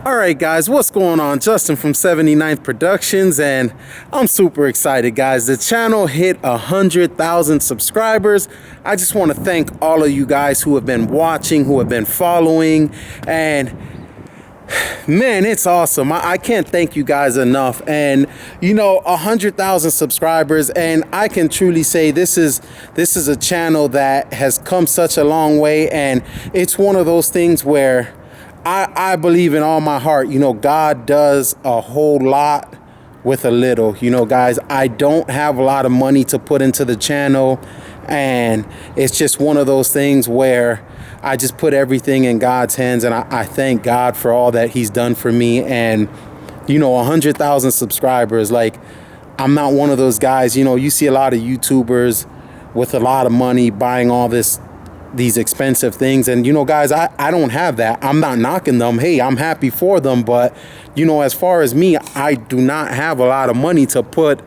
All right, guys, what's going on? Justin from 79th Productions, and I'm super excited, guys. The channel hit 100,000 subscribers. I just want to thank all of you guys who have been watching, who have been following, and man, it's awesome. I can't thank you guys enough. And you know, 100,000 subscribers, and I can truly say this is a channel that has come such a long way, and it's one of those things where I believe in all my heart, you know, God does a whole lot with a little. You know, guys, I don't have a lot of money to put into the channel, and it's just one of those things where I just put everything in God's hands, and I thank God for all that he's done for me. And, you know, 100,000 subscribers, like, I'm not one of those guys, you know, you see a lot of YouTubers with a lot of money buying all these expensive things, and you know, guys, I don't have that. I'm not knocking them. Hey, I'm happy for them, but you know, as far as me, I do not have a lot of money to put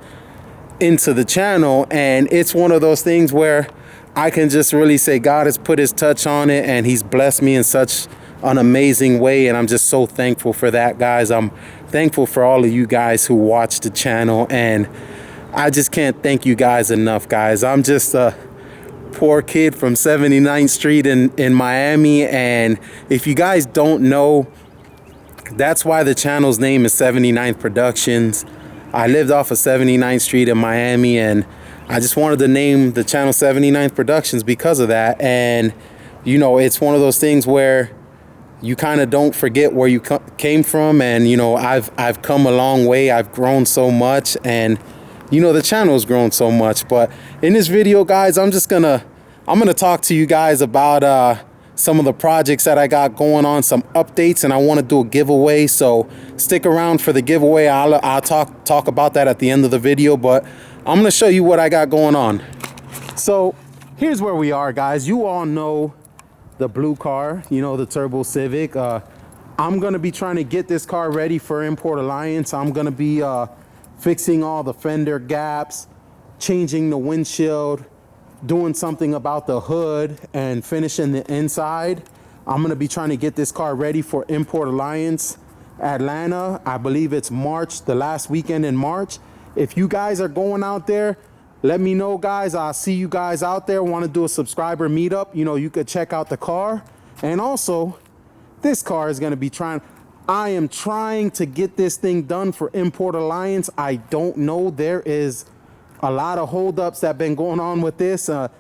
into the channel, and it's one of those things where I can just really say God has put his touch on it, and he's blessed me in such an amazing way, and I'm just so thankful for that, guys. I'm thankful for all of you guys who watch the channel, and I just can't thank you guys enough, guys. I'm just a poor kid from 79th Street in Miami, and if you guys don't know, that's why the channel's name is 79th Productions. I lived off of 79th Street in Miami, and I just wanted to name the channel 79th Productions because of that. And you know, it's one of those things where you kind of don't forget where you came from, and you know, I've come a long way. I've grown so much, and you know, the channel's grown so much. But in this video, guys, I'm gonna talk to you guys about some of the projects that I got going on, some updates, and I want to do a giveaway. So stick around for the giveaway. I'll talk about that at the end of the video, but I'm gonna show you what I got going on. So here's where we are, guys. You all know the blue car, you know, the Turbo Civic. I'm gonna be trying to get this car ready for Import Alliance. I'm gonna be fixing all the fender gaps, changing the windshield, doing something about the hood, and finishing the inside. I'm going to be trying to get this car ready for Import Alliance Atlanta. I believe it's March, the last weekend in March. If you guys are going out there, let me know, guys. I'll see you guys out there. Want to do a subscriber meetup, you know, you could check out the car. And also, this car is going to be I am trying to get this thing done for Import Alliance. I don't know. There is a lot of holdups that have been going on with this. Let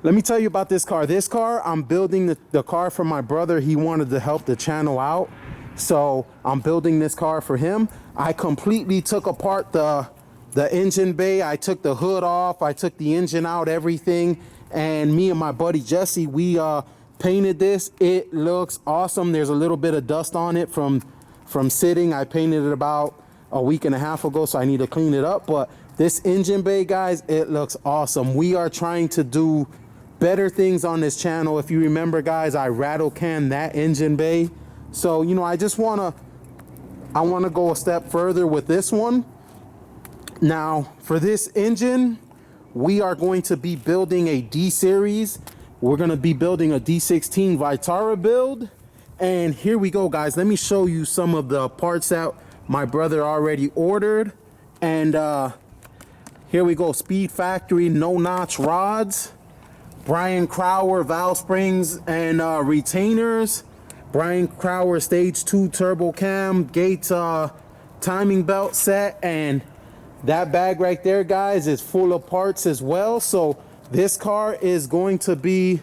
me tell you about this car. This car, I'm building the car for my brother. He wanted to help the channel out, so I'm building this car for him. I completely took apart the engine bay. I took the hood off. I took the engine out, everything. And me and my buddy Jesse, we painted this. It looks awesome. There's a little bit of dust on it from sitting. I painted it about a week and a half ago, so I need to clean it up. But this engine bay, guys, it looks awesome. We are trying to do better things on this channel. If you remember, guys, I rattle canned that engine bay. So, you know, I want to go a step further with this one. Now, for this engine, we are going to be building a D-Series. We're going to be building a D16 Vitara build. And here we go, guys. Let me show you some of the parts that my brother already ordered. And here we go. Speed Factory no notch rods, Brian Crower valve springs and retainers, Brian Crower stage 2 turbo cam, Gates timing belt set, and that bag right there, guys, is full of parts as well. So this car is going to be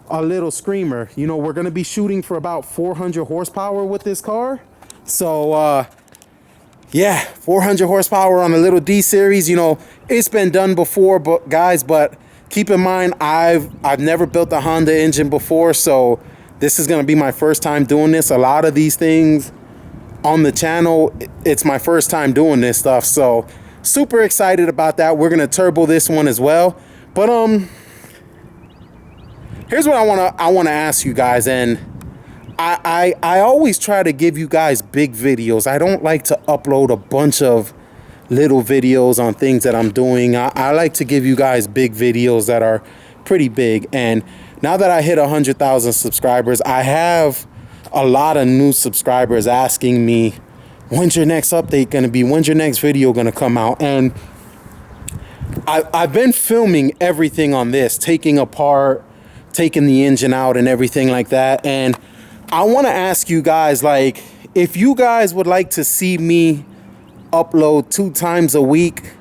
a little screamer. You know, we're going to be shooting for about 400 horsepower with this car. So yeah, 400 horsepower on a little D-Series. You know, it's been done before, but guys, but keep in mind, I've never built a Honda engine before, so this is going to be my first time doing this. A lot of these things on the channel, it's my first time doing this stuff, so super excited about that. We're going to turbo this one as well. But here's what I want to ask you guys, and I always try to give you guys big videos. I don't like to upload a bunch of little videos on things that I'm doing. I like to give you guys big videos that are pretty big. And now that I hit 100,000 subscribers, I have a lot of new subscribers asking me, when's your next update going to be? When's your next video going to come out? And I've been filming everything on this, taking apart, taking the engine out and everything like that. And I want to ask you guys, like, if you guys would like to see me upload 2 times a week,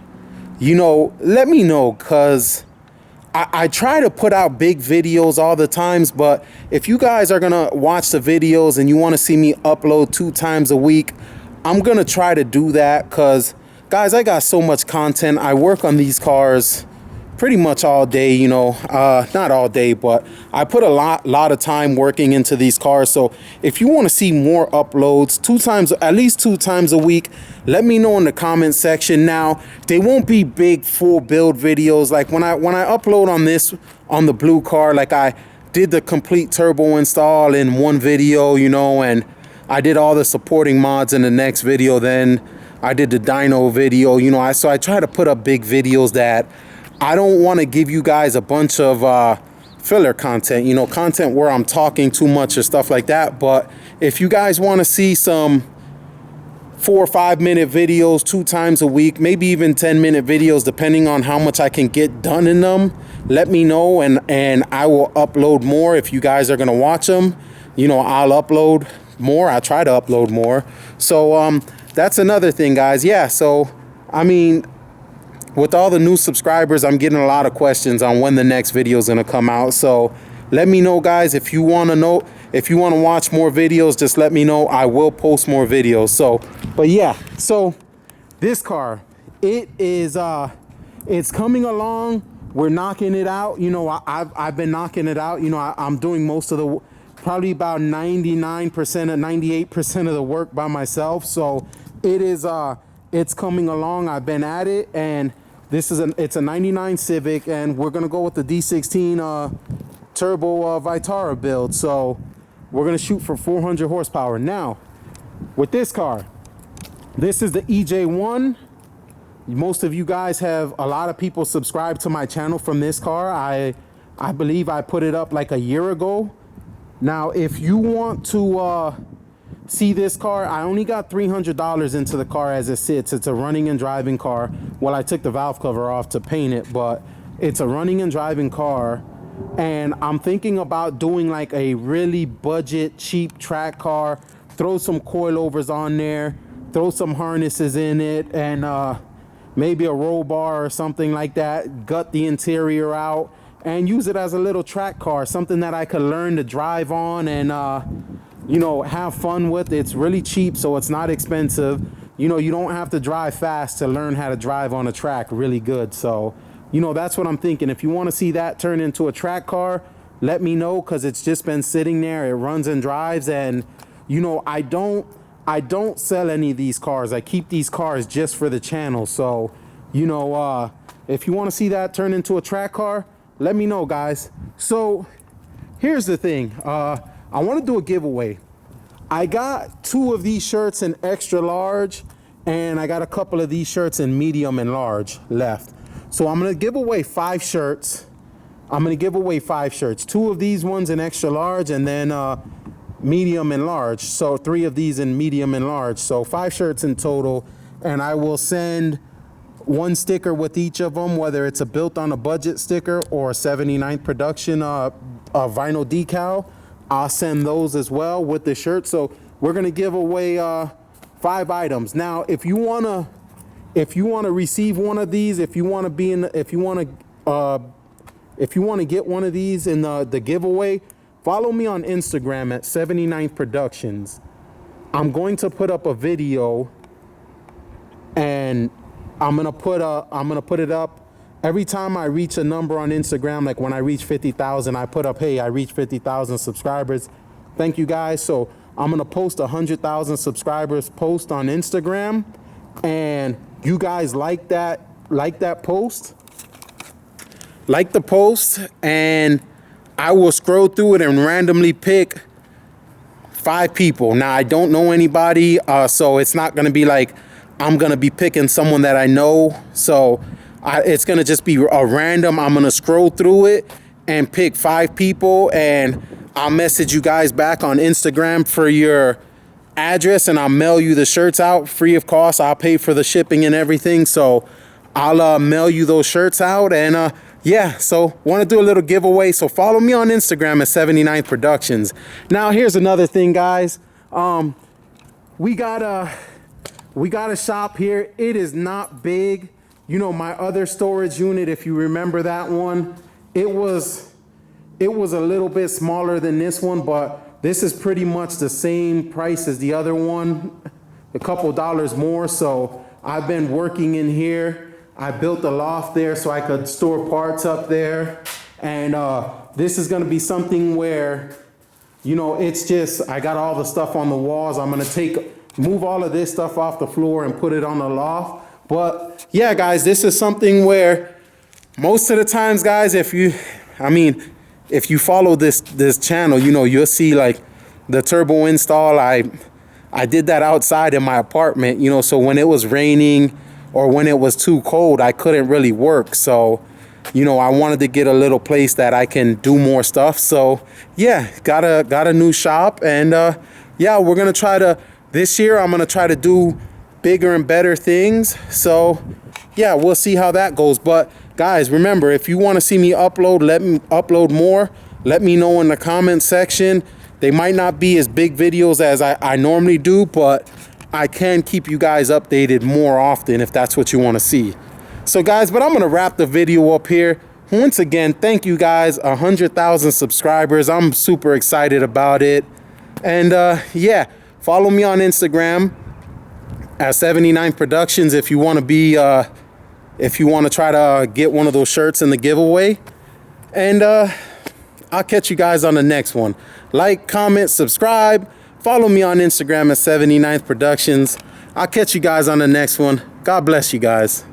you know, let me know, because I try to put out big videos all the times, but if you guys are gonna watch the videos and you want to see me upload 2 times a week, I'm gonna try to do that, because guys, I got so much content. I work on these cars pretty much all day, you know, not all day, but I put a lot of time working into these cars. So if you want to see more uploads, at least 2 times a week, let me know in the comment section. Now, they won't be big full build videos. Like when I upload on the blue car, like I did the complete turbo install in one video, you know, and I did all the supporting mods in the next video. Then I did the dyno video, you know, so I try to put up big videos that I don't want to give you guys a bunch of filler content, you know, content where I'm talking too much or stuff like that. But if you guys want to see some 4 or 5 minute videos 2 times a week, maybe even 10-minute videos, depending on how much I can get done in them, let me know, and I will upload more. If you guys are going to watch them, you know, I'll upload more. I try to upload more. So that's another thing, guys. Yeah, so I mean, with all the new subscribers, I'm getting a lot of questions on when the next video is going to come out. So let me know, guys. If you want to watch more videos, just let me know. I will post more videos. So, but yeah, so this car, it's coming along. We're knocking it out. You know, I've been knocking it out. You know, I'm doing most of the, probably about 99% or 98% of the work by myself. So it's coming along. I've been at it, and it's a 99 Civic, and we're gonna go with the D16 turbo Vitara build. So we're gonna shoot for 400 horsepower. Now, with this car, this is the EJ1. Most of you guys a lot of people subscribed to my channel from this car. I believe I put it up like a year ago. Now, if you want to see this car, I only got $300 into the car as it sits. It's a running and driving car. Well, I took the valve cover off to paint it, but it's a running and driving car. And I'm thinking about doing like a really budget, cheap track car, throw some coilovers on there, throw some harnesses in it, and maybe a roll bar or something like that, gut the interior out, and use it as a little track car, something that I could learn to drive on and you know, have fun with. It's really cheap, so it's not expensive. You know, you don't have to drive fast to learn how to drive on a track really good. So, you know, that's what I'm thinking. If you want to see that turn into a track car, let me know, because it's just been sitting there. It runs and drives, and you know, I don't sell any of these cars. I keep these cars just for the channel. So, you know, if you want to see that turn into a track car, let me know, guys. So here's the thing. I want to do a giveaway. I got 2 of these shirts in extra large, and I got a couple of these shirts in medium and large left. So I'm going to give away 5 shirts. 2 of these ones in extra large, and then medium and large. So 3 of these in medium and large. So 5 shirts in total, and I will send 1 sticker with each of them, whether it's a built on a budget sticker or a 79th production vinyl decal. I'll send those as well with the shirt. So we're gonna give away 5 items. Now, if you wanna receive one of these, if you wanna get one of these in the giveaway, follow me on Instagram at 79th Productions. I'm going to put up a video, and I'm gonna put it up every time I reach a number on Instagram. Like when I reach 50,000, I put up, hey, I reached 50,000 subscribers. Thank you, guys. So I'm going to post 100,000 subscribers post on Instagram, and you guys like that post. Like the post, and I will scroll through it and randomly pick 5 people. Now, I don't know anybody, so it's not going to be like I'm going to be picking someone that I know. So it's going to just be a random. I'm going to scroll through it and pick 5 people, and I'll message you guys back on Instagram for your address, and I'll mail you the shirts out free of cost. I'll pay for the shipping and everything, so I'll mail you those shirts out. And yeah, so want to do a little giveaway, so follow me on Instagram at 79th Productions. Now here's another thing, guys. We got a shop here. It is not big. You know, my other storage unit, if you remember that one, it was a little bit smaller than this one, but this is pretty much the same price as the other one, a couple dollars more. So I've been working in here. I built a loft there so I could store parts up there. And this is gonna be something where, you know, it's just, I got all the stuff on the walls. I'm gonna move all of this stuff off the floor and put it on the loft. But yeah, guys, this is something where most of the times, guys, if you follow this channel, you know, you'll see like the turbo install. I did that outside in my apartment, you know, so when it was raining or when it was too cold, I couldn't really work. So, you know, I wanted to get a little place that I can do more stuff. So yeah, got a new shop. And yeah, we're gonna try to, this year I'm gonna try to do bigger and better things. So yeah, we'll see how that goes. But guys, remember, if you want to see me upload, let me upload more. Let me know in the comment section. They might not be as big videos as I normally do, but I can keep you guys updated more often if that's what you want to see. So guys, but I'm going to wrap the video up here. Once again, thank you guys, 100,000 subscribers. I'm super excited about it. And yeah, follow me on Instagram at 79th Productions if you want to be if you want to try to get one of those shirts in the giveaway. And I'll catch you guys on the next one. Like, comment, subscribe, follow me on Instagram at 79th Productions. I'll catch you guys on the next one. God bless you guys.